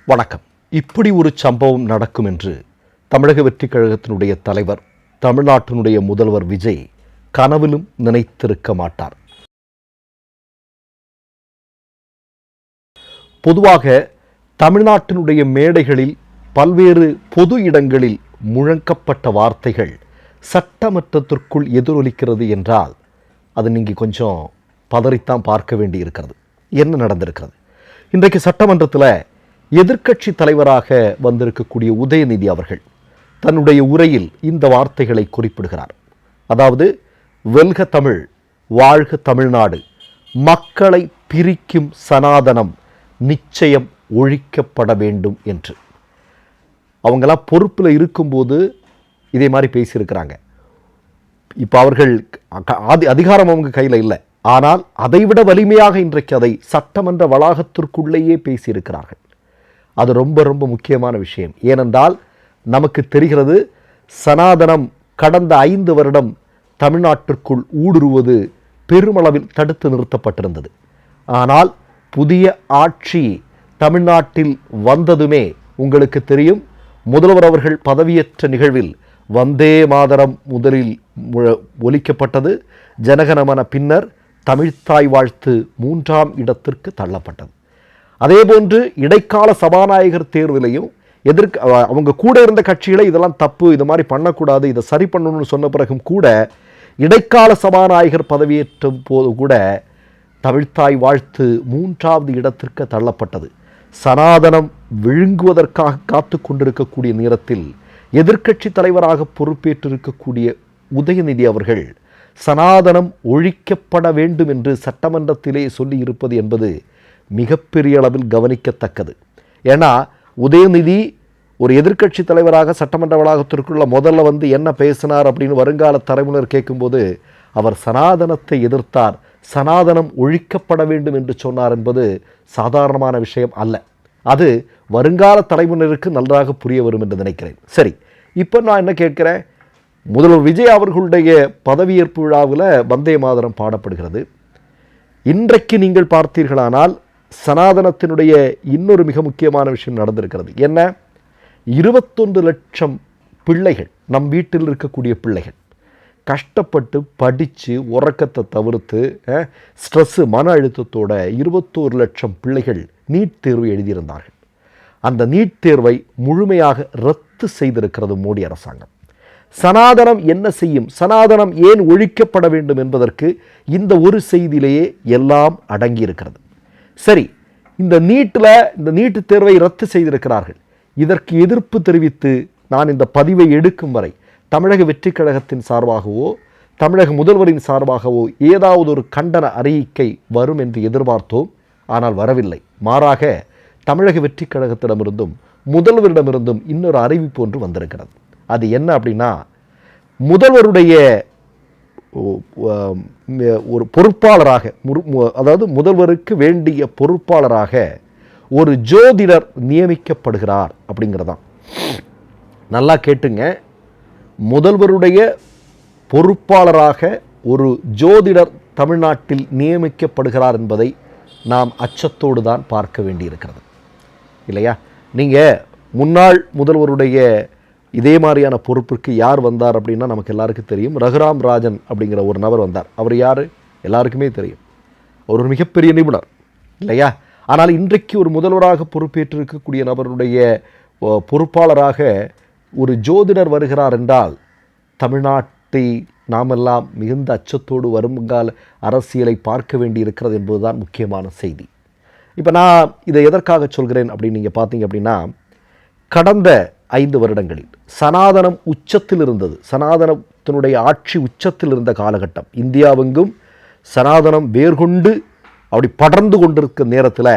வணக்கம். இப்படி ஒரு சம்பவம் நடக்கும் என்று தமிழக வெற்றிக் கழகத்தினுடைய தலைவர், தமிழ்நாட்டினுடைய முதல்வர் விஜய் கனவிலும் நினைத்திருக்க மாட்டார். பொதுவாக தமிழ்நாட்டினுடைய மேடைகளில் பல்வேறு பொது இடங்களில் முழங்கப்பட்ட வார்த்தைகள் சட்டமன்றத்திற்குள் எதிரொலிக்கிறது என்றால் அது நீங்கள் கொஞ்சம் பதறித்தான் பார்க்க வேண்டி இருக்கிறது. என்ன நடந்திருக்கிறது? இன்றைக்கு சட்டமன்றத்தில் எதிர்க்கட்சி தலைவராக வந்திருக்கக்கூடிய உதயநிதி அவர்கள் தன்னுடைய உரையில் இந்த வார்த்தைகளை குறிப்பிடுகிறார். அதாவது, வெல்க தமிழ், வாழ்க தமிழ்நாடு, மக்களை பிரிக்கும் சனாதனம் நிச்சயம் ஒழிக்கப்பட வேண்டும் என்று. அவங்களாம் பொறுப்பில் இருக்கும்போது இதே மாதிரி பேசியிருக்கிறாங்க. இப்போ அவர்கள் அதிகாரம் அவங்க கையில் இல்லை, ஆனால் அதைவிட வலிமையாக இன்றைக்கு அதை சட்டமன்ற வளாகத்திற்குள்ளேயே பேசியிருக்கிறார்கள். அது ரொம்ப ரொம்ப முக்கியமான விஷயம். ஏனென்றால் நமக்கு தெரிகிறது, சனாதனம் கடந்த 5 வருடம் தமிழ்நாட்டிற்குள் ஊடுருவது பெருமளவில் தடுத்து நிறுத்தப்பட்டிருந்தது. ஆனால் புதிய ஆட்சி தமிழ்நாட்டில் வந்ததுமே உங்களுக்கு தெரியும், முதல்வர் அவர்கள் பதவியேற்ற நிகழ்வில் வந்தே மாதரம் முதலில் ஒலிக்கப்பட்டது. ஜனகணமன பின்னர் தமிழ்த்தாய் வாழ்த்து 3ஆம் இடத்திற்கு தள்ளப்பட்டது. அதேபோன்று இடைக்கால சபாநாயகர் தேர்விலையும் அவங்க கூட இருந்த கட்சிகளை இதெல்லாம் தப்பு, இது மாதிரி பண்ணக்கூடாது, இதை சரி பண்ணணும்னு சொன்ன பிறகும் கூட இடைக்கால சபாநாயகர் பதவியேற்றும் போது கூட தமிழ்த்தாய் வாழ்த்து 3ஆவது இடத்திற்கு தள்ளப்பட்டது. சனாதனம் விழுங்குவதற்காக காத்து கொண்டிருக்கக்கூடிய நேரத்தில் எதிர்க்கட்சி தலைவராக பொறுப்பேற்றிருக்கக்கூடிய உதயநிதி அவர்கள் சனாதனம் ஒழிக்கப்பட வேண்டும் என்று சட்டமன்றத்திலே சொல்லி இருப்பது என்பது மிகப்பெரிய அளவில் கவனிக்கத்தக்கது. ஏன்னா உதயநிதி ஒரு எதிர்க்கட்சி தலைவராக சட்டமன்ற வளாகத்திற்குள்ள முதல்ல வந்து என்ன பேசினார் அப்படின்னு வருங்கால தலைமுறையினர் கேட்கும்போது அவர் சனாதனத்தை எதிர்த்தார், சனாதனம் ஒழிக்கப்பட வேண்டும் என்று சொன்னார் என்பது சாதாரணமான விஷயம் அல்ல. அது வருங்கால தலைமுறையினருக்கு நன்றாக புரிய வரும் என்று நினைக்கிறேன். சரி, இப்போ நான் என்ன கேட்கிறேன், முதல்வர் விஜய் அவர்களுடைய பதவியேற்பு விழாவில் வந்தே மாதரம் பாடப்படுகிறது. இன்றைக்கு நீங்கள் பார்த்தீர்களானால் சனாதனத்தினுடைய இன்னொரு மிக முக்கியமான விஷயம் நடந்திருக்கிறது. என்ன? 21 லட்சம் பிள்ளைகள், நம் வீட்டில் இருக்கக்கூடிய பிள்ளைகள் கஷ்டப்பட்டு படித்து உறக்கத்தை தவிர்த்து ஸ்ட்ரெஸ்ஸு மன அழுத்தத்தோட 21 லட்சம் பிள்ளைகள் நீட் தேர்வு எழுதியிருந்தார்கள். அந்த நீட் தேர்வை முழுமையாக ரத்து செய்திருக்கிறது மோடி அரசாங்கம். சனாதனம் என்ன செய்யும், சனாதனம் ஏன் ஒழிக்கப்பட வேண்டும் என்பதற்கு இந்த ஒரு செய்தியிலேயே எல்லாம் அடங்கியிருக்கிறது. சரி, இந்த நீட்டு தேர்வை ரத்து செய்திருக்கிறார்கள். இதற்கு எதிர்ப்பு தெரிவித்து நான் இந்த பதிவை எடுக்கும் வரை தமிழக வெற்றிக் கழகத்தின் சார்பாகவோ தமிழக முதல்வரின் சார்பாகவோ ஏதாவது ஒரு கண்டன அறிக்கை வரும் என்று எதிர்பார்த்தோம். ஆனால் வரவில்லை. மாறாக தமிழக வெற்றிக் கழகத்திடமிருந்தும் முதல்வரிடமிருந்தும் இன்னொரு அறிவிப்பு ஒன்று வந்திருக்கிறது. அது என்ன அப்படின்னா, முதல்வருடைய ஒரு பொறுப்பாளராக, அதாவது முதல்வருக்கு வேண்டிய பொறுப்பாளராக ஒரு ஜோதிடர் நியமிக்கப்படுகிறார் அப்படிங்கிறதான். நல்லா கேட்டுங்க, முதல்வருடைய பொறுப்பாளராக ஒரு ஜோதிடர் தமிழ்நாட்டில் நியமிக்கப்படுகிறார் என்பதை நாம் அச்சத்தோடு தான் பார்க்க வேண்டியிருக்கிறது, இல்லையா? நீங்கள் முன்னாள் முதல்வருடைய இதே மாதிரியான பொறுப்பிற்கு யார் வந்தார் அப்படின்னா நமக்கு எல்லாருக்கும் தெரியும். ரகுராம் ராஜன் அப்படிங்கிற ஒரு நபர் வந்தார். அவர் யார்? எல்லாருக்குமே தெரியும். அவர் ஒரு மிகப்பெரிய நிபுணர், இல்லையா? ஆனால் இன்றைக்கு ஒரு முதல்வராக பொறுப்பேற்றிருக்கக்கூடிய நபருடைய பொறுப்பாளராக ஒரு ஜோதிடர் வருகிறார் என்றால் தமிழ்நாட்டை நாமெல்லாம் மிகுந்த அச்சத்தோடு வருங்கால அரசியலை பார்க்க வேண்டி இருக்கிறது என்பதுதான் முக்கியமான செய்தி. இப்போ நான் இதை எதற்காக சொல்கிறேன் அப்படின்னு நீங்கள் பார்த்தீங்க அப்படின்னா, கடந்த 5 வருடங்களில் சனாதனம் உச்சத்தில் இருந்தது, சனாதனத்தினுடைய ஆட்சி உச்சத்தில் இருந்த காலகட்டம். இந்தியாவெங்கும் சனாதனம் வேர்கொண்டு அப்படி படர்ந்து கொண்டிருக்க நேரத்தில்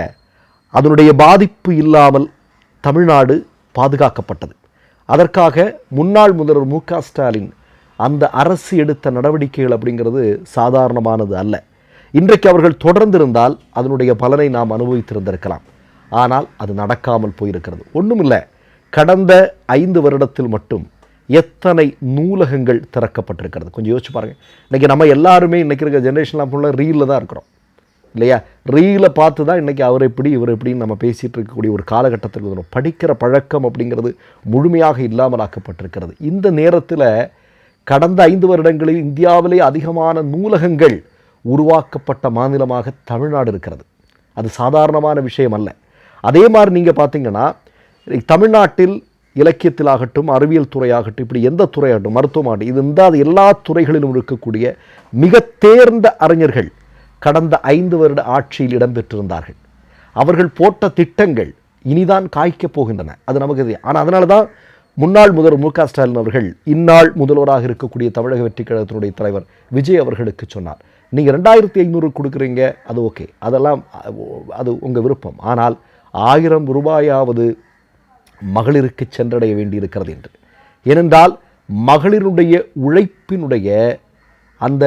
அதனுடைய பாதிப்பு இல்லாமல் தமிழ்நாடு பாதுகாக்கப்பட்டது. அதற்காக முன்னாள் முதல்வர் மு.க. ஸ்டாலின் அந்த அரசு எடுத்த நடவடிக்கைகள் அப்படிங்கிறது சாதாரணமானது அல்ல. இன்றைக்கு அவர்கள் தொடர்ந்திருந்தால் அதனுடைய பலனை நாம் அனுபவித்திருந்திருக்கலாம். ஆனால் அது நடக்காமல் போயிருக்கிறது. ஒன்றுமில்லை, கடந்த 5 வருடத்தில் மட்டும் எத்தனை நூலகங்கள் திறக்கப்பட்டிருக்கிறது கொஞ்சம் யோசிச்சு பாருங்கள். இன்றைக்கி நம்ம எல்லாருமே இன்றைக்கி இருக்க ஜென்ரேஷன்லாம் ஃபுல்லாக ரீலில் தான் இருக்கிறோம், இல்லையா? ரீலை பார்த்து தான் இன்றைக்கி அவர் எப்படி இவர் எப்படின்னு நம்ம பேசிகிட்டு இருக்கக்கூடிய ஒரு காலகட்டத்துக்கு வரும். படிக்கிற பழக்கம் அப்படிங்கிறது முழுமையாக இல்லாமல் ஆக்கப்பட்டிருக்கிறது. இந்த நேரத்தில் கடந்த 5 வருடங்களில் இந்தியாவிலே அதிகமான நூலகங்கள் உருவாக்கப்பட்ட மாநிலமாக தமிழ்நாடு இருக்கிறது. அது சாதாரணமான விஷயம் அல்ல. அதே மாதிரி நீங்கள் பார்த்தீங்கன்னா தமிழ்நாட்டில் இலக்கியத்திலாகட்டும், அறிவியல் துறையாகட்டும், இப்படி எந்த துறையாகட்டும், மருத்துவமாகட்டும், இது இந்தாத எல்லா துறைகளிலும் இருக்கக்கூடிய மிக தேர்ந்த அறிஞர்கள் கடந்த 5 வருட ஆட்சியில் இடம்பெற்றிருந்தார்கள். அவர்கள் போட்ட திட்டங்கள் இனிதான் காய்க்கப் போகின்றன, அது நமக்கு தெரியும். ஆனால் அதனால தான் முன்னாள் முதல்வர் மு.க. ஸ்டாலின் அவர்கள் இந்நாள் முதல்வராக இருக்கக்கூடிய தமிழக வெற்றிக் கழகத்தினுடைய தலைவர் விஜய் அவர்களுக்கு சொன்னார், நீங்கள் 2500 கொடுக்குறீங்க, அது ஓகே, அதெல்லாம் அது உங்கள் விருப்பம், ஆனால் 1000 ரூபாயாவது மகளிருக்கு சென்றடைய வேண்டியிருக்கிறது என்று. ஏனென்றால் மகளிருடைய உழைப்பினுடைய அந்த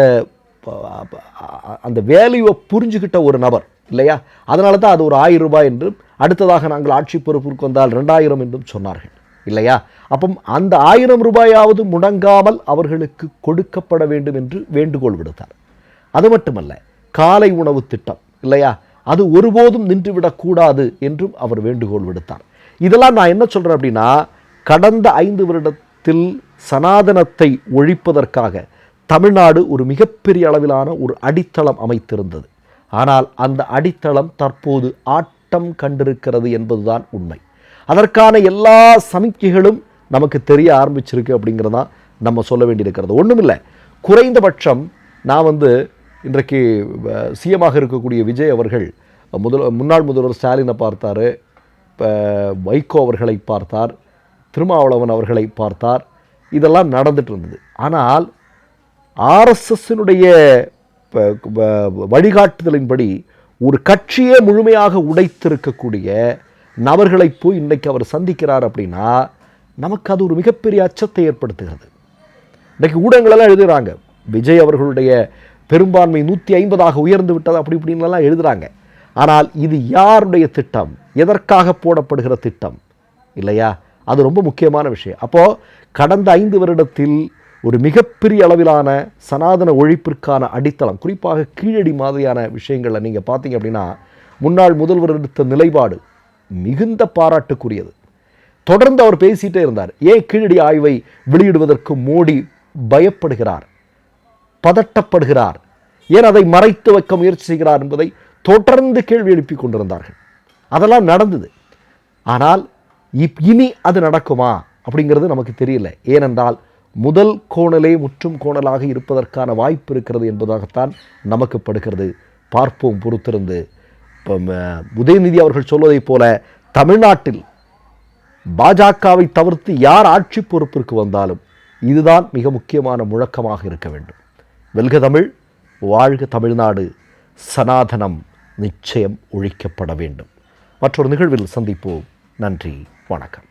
அந்த வேல்யூவை புரிஞ்சுக்கிட்ட ஒரு நபர் இல்லையா? அதனால தான் அது ஒரு 1000 ரூபாய் என்றும், அடுத்ததாக நாங்கள் ஆட்சி பொறுப்பிற்கு வந்தால் 2000 என்றும் சொன்னார்கள் இல்லையா? அப்போ அந்த 1000 ரூபாயாவது முடங்காமல் அவர்களுக்கு கொடுக்கப்பட வேண்டும் என்று வேண்டுகோள் விடுத்தார். அது மட்டுமல்ல, காலை உணவு திட்டம் இல்லையா, அது ஒருபோதும் நின்றுவிடக்கூடாது என்றும் அவர் வேண்டுகோள் விடுத்தார். இதெல்லாம் நான் என்ன சொல்கிறேன் அப்படின்னா, கடந்த 5 வருடத்தில் சனாதனத்தை ஒழிப்பதற்காக தமிழ்நாடு ஒரு மிகப்பெரிய அளவிலான ஒரு அடித்தளம் அமைத்திருந்தது. ஆனால் அந்த அடித்தளம் தற்போது ஆட்டம் கண்டிருக்கிறது என்பதுதான் உண்மை. அதற்கான எல்லா சமிக்கைகளும் நமக்கு தெரிய ஆரம்பிச்சிருக்கு அப்படிங்கிறதான் நம்ம சொல்ல வேண்டியிருக்கிறது. ஒன்றுமில்லை, குறைந்தபட்சம் நான் இன்றைக்கு சிஎமாக இருக்கக்கூடிய விஜய் அவர்கள் முன்னாள் முதல்வர் ஸ்டாலினை பார்த்தார், வைகோ அவர்களை பார்த்தார், திருமாவளவன் அவர்களை பார்த்தார், இதெல்லாம் நடந்துட்டு இருந்தது. ஆனால் ஆர்எஸ்எஸ்னுடைய வழிகாட்டுதலின்படி ஒரு கட்சியே முழுமையாக உடைத்திருக்கக்கூடிய நபர்களை போய் இன்றைக்கு அவர் சந்திக்கிறார் அப்படின்னா நமக்கு அது ஒரு மிகப்பெரிய அச்சத்தை ஏற்படுத்துகிறது. இன்றைக்கு ஊடகங்களெல்லாம் எழுதுகிறாங்க, விஜய் அவர்களுடைய பெரும்பான்மை 150 உயர்ந்து விட்டது அப்படி இப்படின்லாம் எழுதுகிறாங்க. ஆனால் இது யாருடைய திட்டம், எதற்காக போடப்படுகிற திட்டம் இல்லையா? அது ரொம்ப முக்கியமான விஷயம். அப்போது கடந்த 5 வருடத்தில் ஒரு மிகப்பெரிய அளவிலான சனாதன ஒழிப்பிற்கான அடித்தளம், குறிப்பாக கீழடி மாதிரியான விஷயங்களை நீங்கள் பார்த்தீங்க அப்படின்னா முன்னாள் முதல்வர் எடுத்த நிலைப்பாடு மிகுந்த பாராட்டுக்குரியது. தொடர்ந்து அவர் பேசிகிட்டே இருந்தார். ஏன் கீழடி ஆய்வை வெளியிடுவதற்கு மோடி பயப்படுகிறார், பதட்டப்படுகிறார், ஏன் அதை மறைத்து வைக்க முயற்சி செய்கிறார் என்பதை தொடர்ந்து கேள்வி எழுப்பி கொண்டிருந்தார்கள். அதெல்லாம் நடந்தது. ஆனால் இனி அது நடக்குமா அப்படிங்கிறது நமக்கு தெரியல. ஏனென்றால் முதல் கோணலே முற்றும் கோணலாக இருப்பதற்கான வாய்ப்பு இருக்கிறது என்பதாகத்தான் நமக்கு படுகிறது. பார்ப்போம் பொறுத்திருந்து. இப்போ உதயநிதி அவர்கள் சொல்வதைப் போல தமிழ்நாட்டில் பாஜகவை தவிர்த்து யார் ஆட்சி பொறுப்பிற்கு வந்தாலும் இதுதான் மிக முக்கியமான முழக்கமாக இருக்க வேண்டும். வெல்க தமிழ், வாழ்க தமிழ்நாடு, சனாதனம் நிச்சயம் ஒழிக்கப்பட வேண்டும். மற்றொரு நிகழ்வில் சந்திப்போம். நன்றி, வணக்கம்.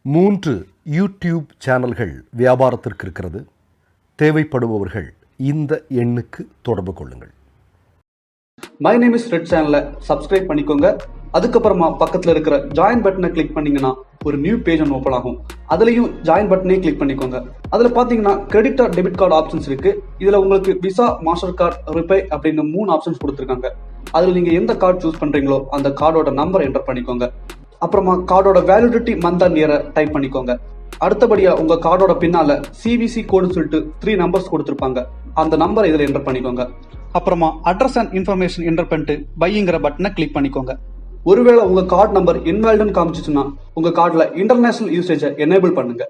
3 யூடியூப் சேனல்கள் வியாபாரத்திற்கு இருக்கிறது. தேவைப்படுபவர்கள் இந்த எண்ணுக்கு தொடர்பு கொள்ளுங்கள். மை நேம் இஸ் ரெட் சேனலை சப்ஸ்கிரைப் பண்ணிக்கோங்க. அதுக்கப்புறமா பக்கத்தில் இருக்கிற ஜாயின் பட்டனை கிளிக் பண்ணீங்கன்னா ஒரு நியூ பேஜ் ஒன்று ஓப்பன் ஆகும். அதுலேயும் ஜாயின் பட்டனே கிளிக் பண்ணிக்கோங்க. அதில் பார்த்தீங்கன்னா credit R debit card options இருக்கு. இதில் உங்களுக்கு விசா, மாஸ்டர் கார்டு, ரிப்பே அப்படின்னு 3 ஆப்ஷன்ஸ் கொடுத்துருக்காங்க. அதில் நீங்கள் எந்த கார்டு சூஸ் பண்ணுறீங்களோ அந்த கார்டோட நம்பர் என்டர் பண்ணிக்கோங்க. அப்புறமா கார்டோட வேலிடிட்டி மந்த் அண்ட் இயரை டைப் பண்ணிக்கோங்க. அடுத்தபடியா உங்க கார்டோட பின்னால சிவிசி கோடுன்னு சொல்லிட்டு 3 நம்பர்ஸ் கொடுத்துருப்பாங்க. அந்த நம்பரை இதில் என்டர் பண்ணிக்கோங்க. அப்புறமா அட்ரஸ் அண்ட் இன்ஃபர்மேஷன் என்டர் பண்ணிட்டு பைங்கிற பட்டனை கிளிக் பண்ணிக்கோங்க. ஒருவேளை உங்க கார்டு நம்பர் இன்வாலிட்னு காமிச்சிச்சுன்னா உங்க கார்டுல இன்டர்நேஷனல் யூசேஜை எனேபிள் பண்ணுங்க.